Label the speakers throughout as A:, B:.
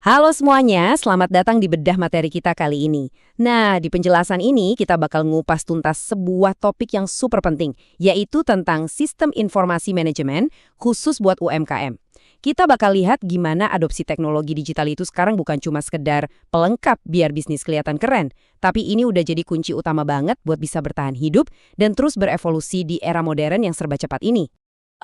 A: Halo semuanya, selamat datang di bedah materi kita kali ini. Nah, di penjelasan ini kita bakal ngupas tuntas sebuah topik yang super penting, yaitu tentang sistem informasi manajemen khusus buat UMKM. Kita bakal lihat gimana adopsi teknologi digital itu sekarang bukan cuma sekedar pelengkap biar bisnis kelihatan keren, tapi ini udah jadi kunci utama banget buat bisa bertahan hidup dan terus berevolusi di era modern yang serba cepat ini.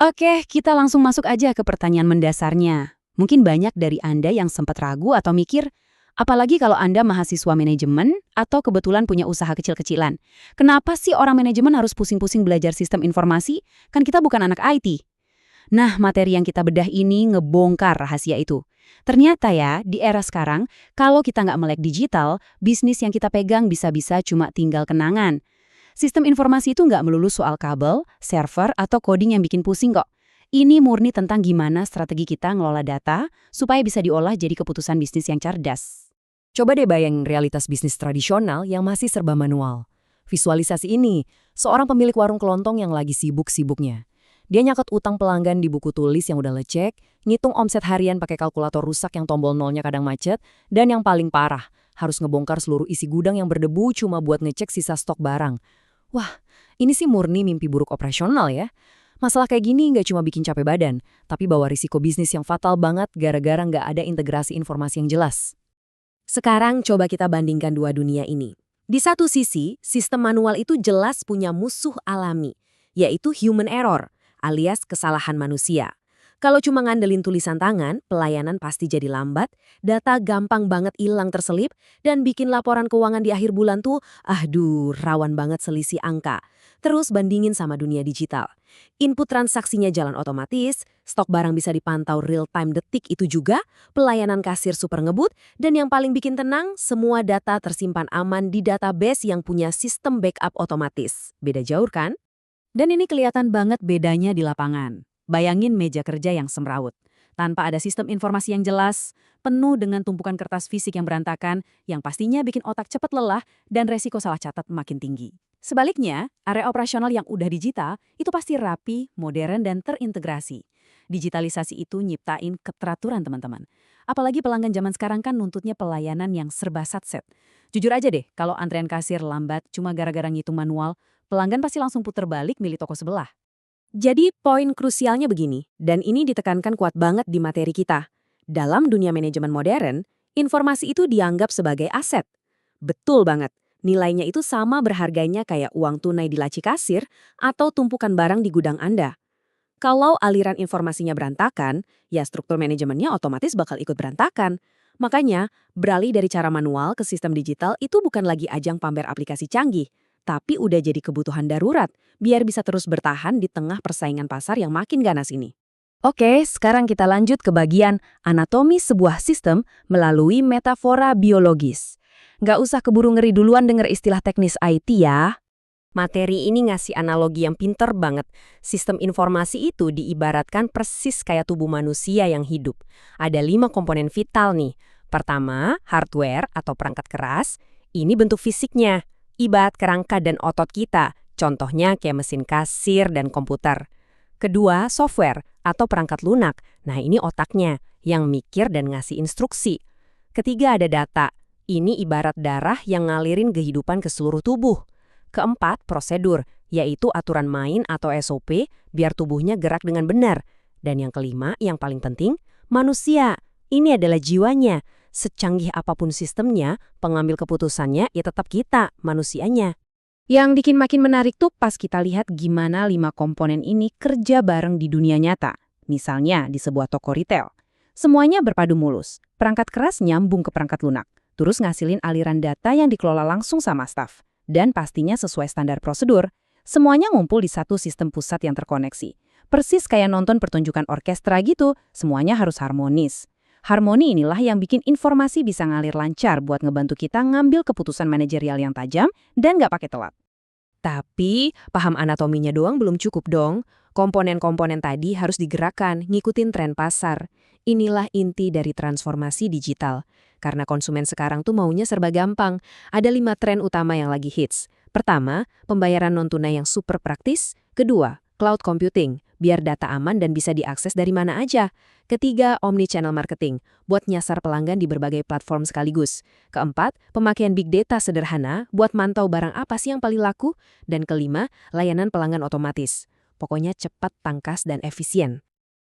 B: Oke, kita langsung masuk aja ke pertanyaan mendasarnya. Mungkin banyak dari Anda yang sempat ragu atau mikir, apalagi kalau Anda mahasiswa manajemen atau kebetulan punya usaha kecil-kecilan. Kenapa sih orang manajemen harus pusing-pusing belajar sistem informasi? Kan kita bukan anak IT. Nah, materi yang kita bedah ini ngebongkar rahasia itu. Ternyata ya, di era sekarang, kalau kita nggak melek digital, bisnis yang kita pegang bisa-bisa cuma tinggal kenangan. Sistem informasi itu nggak melulu soal kabel, server, atau coding yang bikin pusing kok. Ini murni tentang gimana strategi kita ngelola data supaya bisa diolah jadi keputusan bisnis yang cerdas.
A: Coba deh bayangin realitas bisnis tradisional yang masih serba manual. Visualisasi ini, seorang pemilik warung kelontong yang lagi sibuk-sibuknya. Dia nyatet utang pelanggan di buku tulis yang udah lecek, ngitung omset harian pakai kalkulator rusak yang tombol nolnya kadang macet, dan yang paling parah, harus ngebongkar seluruh isi gudang yang berdebu cuma buat ngecek sisa stok barang. Wah, ini sih murni mimpi buruk operasional ya. Masalah kayak gini nggak cuma bikin capek badan, tapi bawa risiko bisnis yang fatal banget gara-gara nggak ada integrasi informasi yang jelas. Sekarang coba kita bandingkan dua dunia ini. Di satu sisi, sistem manual itu jelas punya musuh alami, yaitu human error, alias kesalahan manusia. Kalau cuma ngandelin tulisan tangan, pelayanan pasti jadi lambat, data gampang banget hilang terselip, dan bikin laporan keuangan di akhir bulan tuh, rawan banget selisih angka. Terus bandingin sama dunia digital. Input transaksinya jalan otomatis, stok barang bisa dipantau real-time detik itu juga, pelayanan kasir super ngebut, dan yang paling bikin tenang, semua data tersimpan aman di database yang punya sistem backup otomatis. Beda jauh kan?
B: Dan ini kelihatan banget bedanya di lapangan. Bayangin meja kerja yang semrawut. Tanpa ada sistem informasi yang jelas, penuh dengan tumpukan kertas fisik yang berantakan, yang pastinya bikin otak cepat lelah dan resiko salah catat makin tinggi. Sebaliknya, area operasional yang udah digital itu pasti rapi, modern, dan terintegrasi. Digitalisasi itu nyiptain keteraturan teman-teman. Apalagi pelanggan zaman sekarang kan nuntutnya pelayanan yang serba satset. Jujur aja deh, kalau antrean kasir lambat cuma gara-gara ngitung manual, pelanggan pasti langsung puter balik milih toko sebelah.
A: Jadi poin krusialnya begini, dan ini ditekankan kuat banget di materi kita. Dalam dunia manajemen modern, informasi itu dianggap sebagai aset. Betul banget, nilainya itu sama berharganya kayak uang tunai di laci kasir atau tumpukan barang di gudang Anda. Kalau aliran informasinya berantakan, ya struktur manajemennya otomatis bakal ikut berantakan. Makanya, beralih dari cara manual ke sistem digital itu bukan lagi ajang pamer aplikasi canggih, tapi udah jadi kebutuhan darurat, biar bisa terus bertahan di tengah persaingan pasar yang makin ganas ini. Oke, sekarang kita lanjut ke bagian anatomi sebuah sistem melalui metafora biologis. Nggak usah keburu ngeri duluan denger istilah teknis IT ya. Materi ini ngasih analogi yang pinter banget. Sistem informasi itu diibaratkan persis kayak tubuh manusia yang hidup. Ada 5 komponen vital nih. Pertama, hardware atau perangkat keras. Ini bentuk fisiknya. Ibarat kerangka dan otot kita, contohnya kayak mesin kasir dan komputer. Kedua, software atau perangkat lunak. Nah, ini otaknya yang mikir dan ngasih instruksi. Ketiga, ada data. Ini ibarat darah yang ngalirin kehidupan ke seluruh tubuh. Keempat, prosedur, yaitu aturan main atau SOP biar tubuhnya gerak dengan benar. Dan yang kelima, yang paling penting, manusia. Ini adalah jiwanya. Secanggih apapun sistemnya, pengambil keputusannya ya tetap kita, manusianya. Yang bikin makin menarik tuh pas kita lihat gimana 5 komponen ini kerja bareng di dunia nyata. Misalnya di sebuah toko retail. Semuanya berpadu mulus. Perangkat keras nyambung ke perangkat lunak. Terus ngasilin aliran data yang dikelola langsung sama staf. Dan pastinya sesuai standar prosedur. Semuanya ngumpul di satu sistem pusat yang terkoneksi. Persis kayak nonton pertunjukan orkestra gitu, semuanya harus harmonis. Harmoni inilah yang bikin informasi bisa ngalir lancar buat ngebantu kita ngambil keputusan manajerial yang tajam dan nggak pakai telat. Tapi, paham anatominya doang belum cukup dong. Komponen-komponen tadi harus digerakkan, ngikutin tren pasar. Inilah inti dari transformasi digital. Karena konsumen sekarang tuh maunya serba gampang. Ada 5 tren utama yang lagi hits. Pertama, pembayaran non-tunai yang super praktis. Kedua, cloud computing, biar data aman dan bisa diakses dari mana aja. Ketiga, omnichannel marketing, buat nyasar pelanggan di berbagai platform sekaligus. Keempat, pemakaian big data sederhana, buat mantau barang apa sih yang paling laku. Dan kelima, layanan pelanggan otomatis. Pokoknya cepat, tangkas, dan efisien.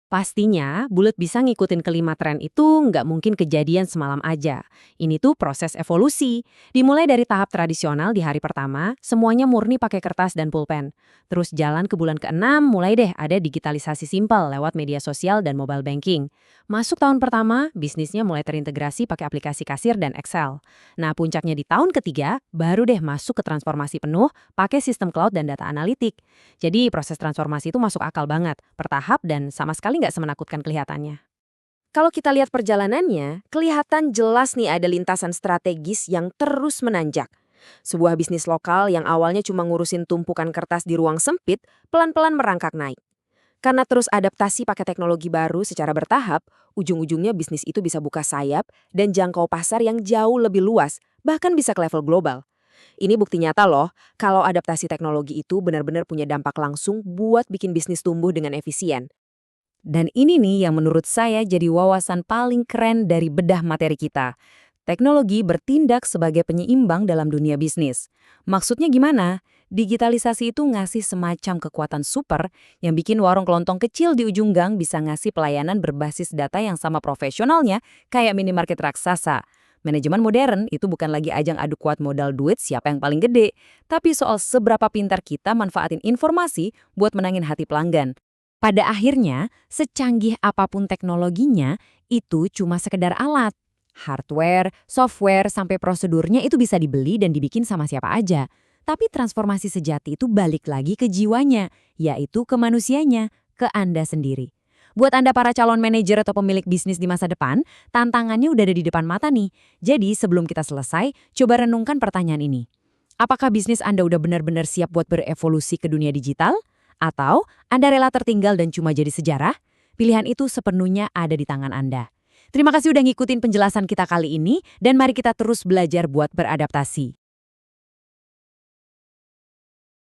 A: Pastinya, Bulet bisa ngikutin kelima tren itu nggak mungkin kejadian semalam aja. Ini tuh proses evolusi. Dimulai dari tahap tradisional di hari pertama, semuanya murni pakai kertas dan pulpen. Terus jalan ke bulan ke-6, mulai deh ada digitalisasi simpel lewat media sosial dan mobile banking. Masuk tahun pertama, bisnisnya mulai terintegrasi pakai aplikasi kasir dan Excel. Nah, puncaknya di tahun ketiga, baru deh masuk ke transformasi penuh pakai sistem cloud dan data analitik. Jadi proses transformasi itu masuk akal banget, bertahap dan sama sekali nggak semenakutkan kelihatannya. Kalau kita lihat perjalanannya, kelihatan jelas nih ada lintasan strategis yang terus menanjak. Sebuah bisnis lokal yang awalnya cuma ngurusin tumpukan kertas di ruang sempit, pelan-pelan merangkak naik. Karena terus adaptasi pakai teknologi baru secara bertahap, ujung-ujungnya bisnis itu bisa buka sayap dan jangkau pasar yang jauh lebih luas, bahkan bisa ke level global. Ini bukti nyata loh, kalau adaptasi teknologi itu benar-benar punya dampak langsung buat bikin bisnis tumbuh dengan efisien. Dan ini nih yang menurut saya jadi wawasan paling keren dari bedah materi kita. Teknologi bertindak sebagai penyeimbang dalam dunia bisnis. Maksudnya gimana? Digitalisasi itu ngasih semacam kekuatan super yang bikin warung kelontong kecil di ujung gang bisa ngasih pelayanan berbasis data yang sama profesionalnya kayak minimarket raksasa. Manajemen modern itu bukan lagi ajang adu kuat modal duit siapa yang paling gede, tapi soal seberapa pintar kita manfaatin informasi buat menangin hati pelanggan. Pada akhirnya, secanggih apapun teknologinya, itu cuma sekedar alat. Hardware, software, sampai prosedurnya itu bisa dibeli dan dibikin sama siapa aja. Tapi transformasi sejati itu balik lagi ke jiwanya, yaitu ke manusianya, ke Anda sendiri. Buat Anda para calon manajer atau pemilik bisnis di masa depan, tantangannya udah ada di depan mata nih. Jadi sebelum kita selesai, coba renungkan pertanyaan ini. Apakah bisnis Anda udah benar-benar siap buat berevolusi ke dunia digital? Atau Anda rela tertinggal dan cuma jadi sejarah? Pilihan itu sepenuhnya ada di tangan Anda. Terima kasih udah ngikutin penjelasan kita kali ini, dan mari kita terus belajar buat beradaptasi.